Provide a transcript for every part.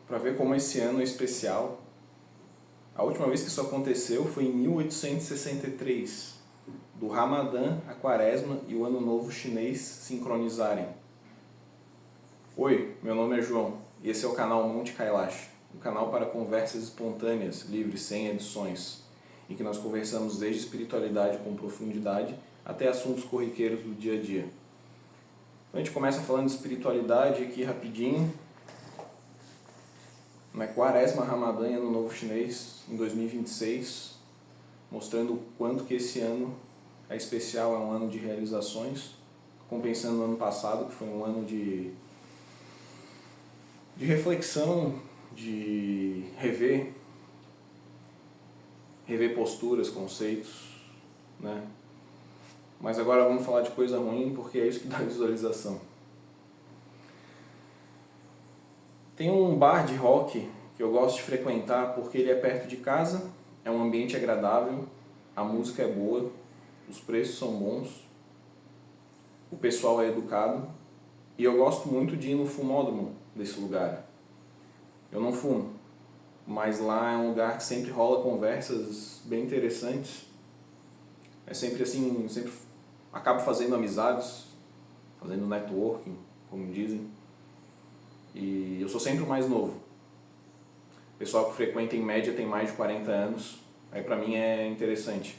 para ver como esse ano é especial. A última vez que isso aconteceu foi em 1863, do Ramadã, a Quaresma e o Ano Novo Chinês sincronizarem. Oi, meu nome é João e esse é o canal Monte Kailash, um canal para conversas espontâneas, livres, sem edições, em que nós conversamos desde espiritualidade com profundidade até assuntos corriqueiros do dia a dia. Então a gente começa falando de espiritualidade aqui rapidinho. Na Quaresma, Ramadã e Ano Novo Chinês em 2026, mostrando o quanto que esse ano é especial, é um ano de realizações, compensando o ano passado, que foi um ano de reflexão, de rever posturas, conceitos, né? Mas agora vamos falar de coisa ruim, porque é isso que dá visualização. Tem um bar de rock que eu gosto de frequentar porque ele é perto de casa, é um ambiente agradável, a música é boa, os preços são bons, o pessoal é educado e eu gosto muito de ir no fumódromo desse lugar. Eu não fumo, mas lá é um lugar que sempre rola conversas bem interessantes. É sempre assim, sempre acabo fazendo amizades, fazendo networking, como dizem. E eu sou sempre o mais novo. O pessoal que frequenta em média tem mais de 40 anos. Aí pra mim é interessante.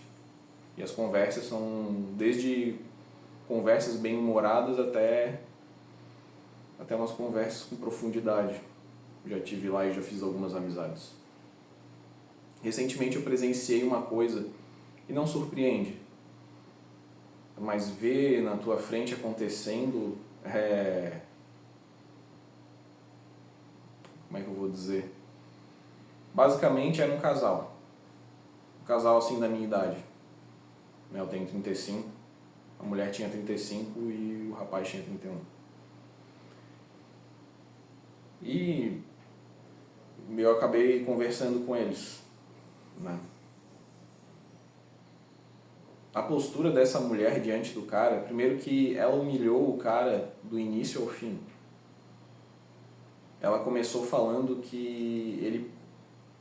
E as conversas são desde conversas bem humoradas até umas conversas com profundidade. Já tive lá e já fiz algumas amizades. Recentemente eu presenciei uma coisa que não surpreende, mas ver na tua frente acontecendo como é que eu vou dizer? Basicamente era um casal assim da minha idade. Eu tenho 35, a mulher tinha 35 e o rapaz tinha 31. E eu acabei conversando com eles, né? A postura dessa mulher diante do cara, primeiro que ela humilhou o cara do início ao fim. Ela começou falando que ele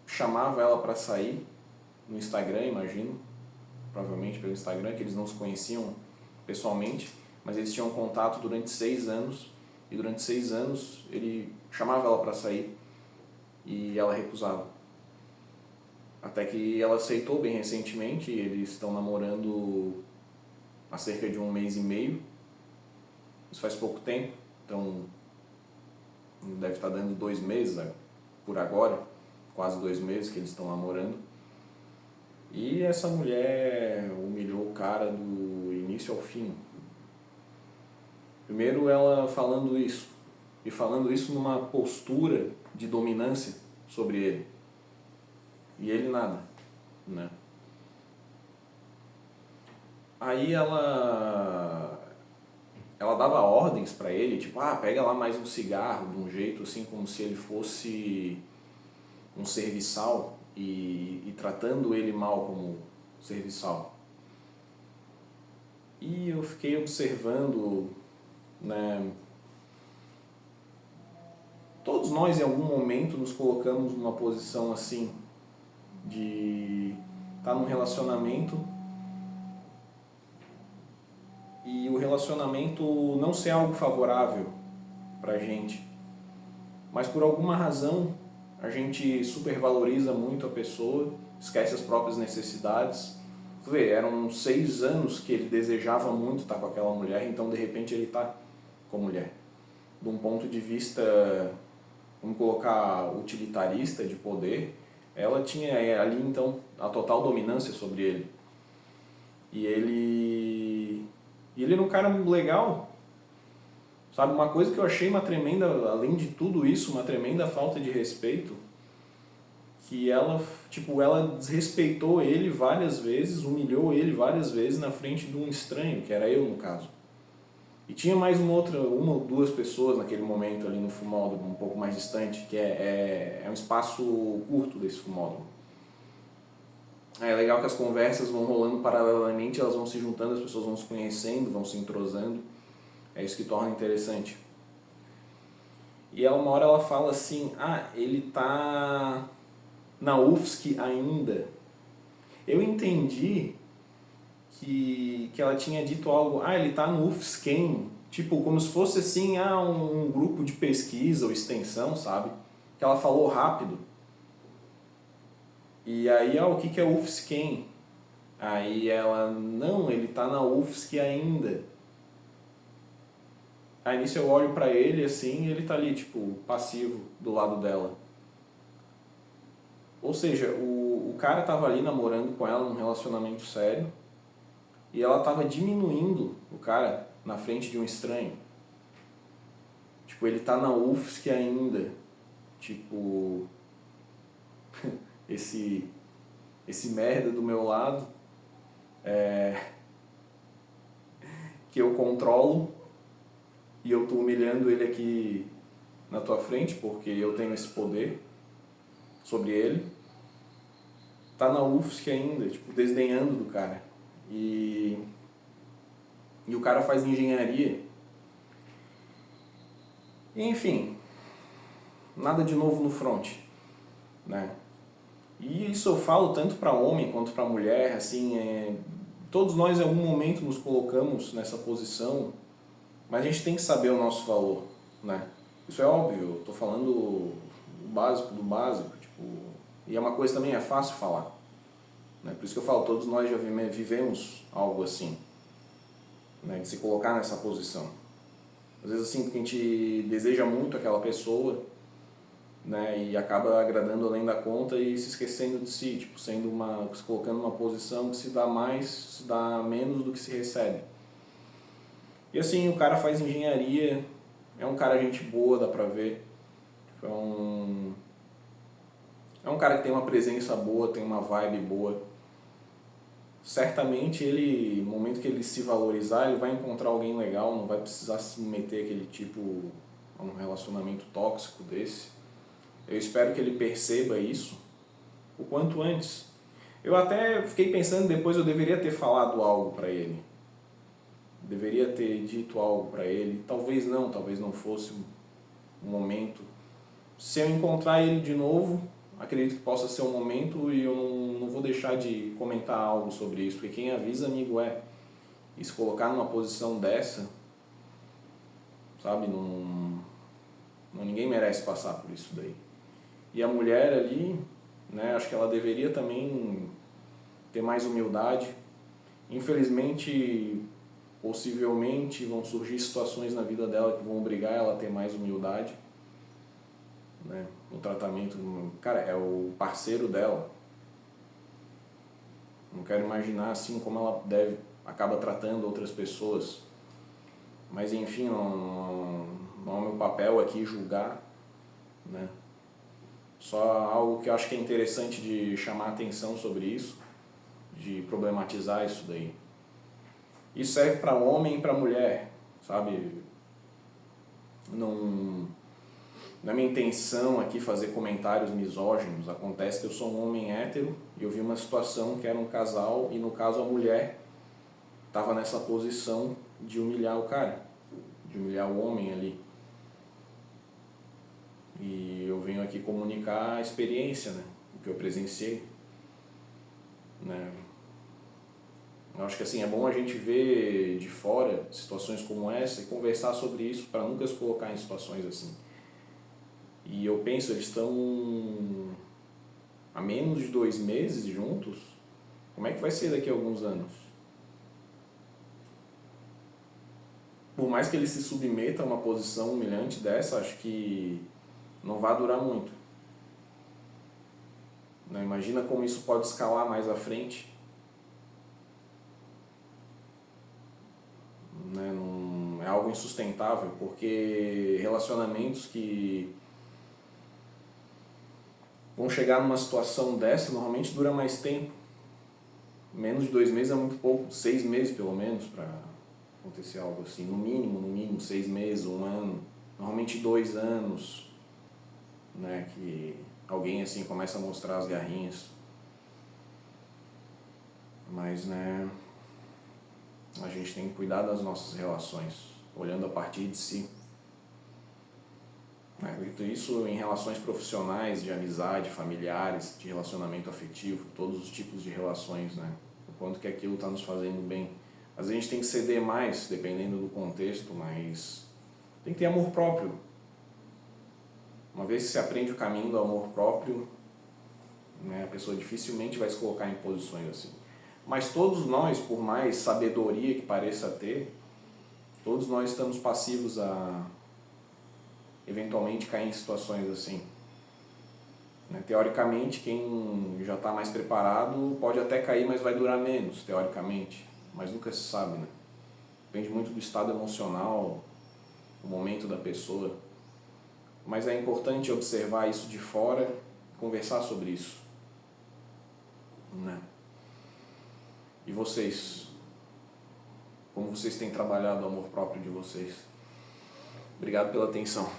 chamava ela para sair no Instagram, imagino, provavelmente pelo Instagram, que eles não se conheciam pessoalmente, mas eles tinham contato durante 6 anos, e durante 6 anos ele chamava ela para sair e ela recusava. Até que ela aceitou bem recentemente, e eles estão namorando há cerca de 1 mês e meio, isso faz pouco tempo, então deve estar dando 2 meses, né, por agora, quase 2 meses que eles estão namorando. E essa mulher humilhou o cara do início ao fim. Primeiro ela falando isso, e falando isso numa postura de dominância sobre ele. E ele nada, né? Aí ela dava ordens para ele, tipo, pega lá mais um cigarro, de um jeito assim como se ele fosse um serviçal e tratando ele mal como serviçal. E eu fiquei observando, né? Todos nós em algum momento nos colocamos numa posição assim, de estar num relacionamento e o relacionamento não ser algo favorável pra gente, mas por alguma razão a gente supervaloriza muito a pessoa, esquece as próprias necessidades. Tu vê, eram 6 anos que ele desejava muito estar com aquela mulher, então de repente ele está com a mulher. De um ponto de vista, vamos colocar, utilitarista, de poder, ela tinha ali então a total dominância sobre ele. E ele era um cara legal, sabe? Uma coisa que eu achei uma tremenda, além de tudo isso, uma tremenda falta de respeito, que ela desrespeitou ele várias vezes, humilhou ele várias vezes na frente de um estranho, que era eu no caso. E tinha mais uma ou duas pessoas naquele momento ali no fumódromo, um pouco mais distante, que é um espaço curto desse fumódromo. É legal que as conversas vão rolando paralelamente, elas vão se juntando, as pessoas vão se conhecendo, vão se entrosando. É isso que torna interessante. E ela, uma hora ela fala assim, ele tá na UFSC ainda. Eu entendi que ela tinha dito algo, ele tá no UFSChem, tipo, como se fosse assim, um grupo de pesquisa ou extensão, sabe? Que ela falou rápido. E aí, o que é UFSChem? Aí ela, não, ele tá na UFSC ainda. Aí nisso eu olho pra ele assim, e ele tá ali, tipo, passivo do lado dela. Ou seja, o cara tava ali namorando com ela num relacionamento sério, e ela tava diminuindo o cara na frente de um estranho. Tipo, ele tá na UFSC ainda. Tipo, esse merda do meu lado, que eu controlo, e eu tô humilhando ele aqui na tua frente, porque eu tenho esse poder sobre ele. Tá na UFSC ainda, tipo, desdenhando do cara. E o cara faz engenharia. E, enfim, nada de novo no front, né? E isso eu falo tanto para homem quanto para mulher, assim, todos nós em algum momento nos colocamos nessa posição, mas a gente tem que saber o nosso valor, né? Isso é óbvio, eu tô falando o básico do básico, tipo, e é uma coisa também é fácil falar, né? Por isso que eu falo, todos nós já vivemos algo assim, né? De se colocar nessa posição. Às vezes assim, porque a gente deseja muito aquela pessoa, né, e acaba agradando além da conta e se esquecendo de si, tipo, se colocando numa posição que se dá mais, se dá menos do que se recebe. E assim, o cara faz engenharia, é um cara gente boa, dá pra ver. É um cara que tem uma presença boa, tem uma vibe boa. Certamente ele, no momento que ele se valorizar, ele vai encontrar alguém legal, não vai precisar se meter aquele tipo a um relacionamento tóxico desse. Eu espero que ele perceba isso o quanto antes. Eu até fiquei pensando, depois eu deveria ter falado algo para ele. Deveria ter dito algo para ele. Talvez não fosse um momento. Se eu encontrar ele de novo, acredito que possa ser um momento e eu não vou deixar de comentar algo sobre isso, porque quem avisa, amigo, é. E se colocar numa posição dessa, sabe, ninguém merece passar por isso daí. E a mulher ali, né, acho que ela deveria também ter mais humildade. Infelizmente, possivelmente vão surgir situações na vida dela que vão obrigar ela a ter mais humildade, né, no tratamento. Cara, é o parceiro dela. Não quero imaginar assim como ela acaba tratando outras pessoas. Mas enfim, não é o meu papel aqui julgar, né? Só algo que eu acho que é interessante de chamar a atenção sobre isso, de problematizar isso daí. Isso serve para homem e para mulher, sabe? Não é minha intenção aqui fazer comentários misóginos. Acontece que eu sou um homem hétero e eu vi uma situação que era um casal e no caso a mulher estava nessa posição de humilhar o cara, de humilhar o homem ali. E eu venho aqui comunicar a experiência, né? O que eu presenciei, né? Eu acho que assim, é bom a gente ver de fora situações como essa e conversar sobre isso para nunca se colocar em situações assim. E eu penso, eles estão há menos de 2 meses juntos, como é que vai ser daqui a alguns anos? Por mais que ele se submeta a uma posição humilhante dessa, acho que não vai durar muito. Não, imagina como isso pode escalar mais à frente. Né? Não, é algo insustentável, porque relacionamentos que vão chegar numa situação dessa normalmente dura mais tempo. Menos de 2 meses é muito pouco, 6 meses pelo menos para acontecer algo assim, no mínimo 6 meses, 1 ano, normalmente 2 anos, né, que alguém assim começa a mostrar as garrinhas. Mas, né, a gente tem que cuidar das nossas relações, olhando a partir de si. né? Isso em relações profissionais, de amizade, familiares, de relacionamento afetivo, todos os tipos de relações, né? O quanto que aquilo está nos fazendo bem. Às vezes a gente tem que ceder mais, dependendo do contexto, mas tem que ter amor próprio. Uma vez que se aprende o caminho do amor próprio, né, a pessoa dificilmente vai se colocar em posições assim. Mas todos nós, por mais sabedoria que pareça ter, todos nós estamos passivos a eventualmente cair em situações assim. Né? Teoricamente, quem já está mais preparado pode até cair, mas vai durar menos, teoricamente. Mas nunca se sabe, né? Depende muito do estado emocional, o momento da pessoa. Mas é importante observar isso de fora e conversar sobre isso. Né? E vocês? Como vocês têm trabalhado o amor próprio de vocês? Obrigado pela atenção.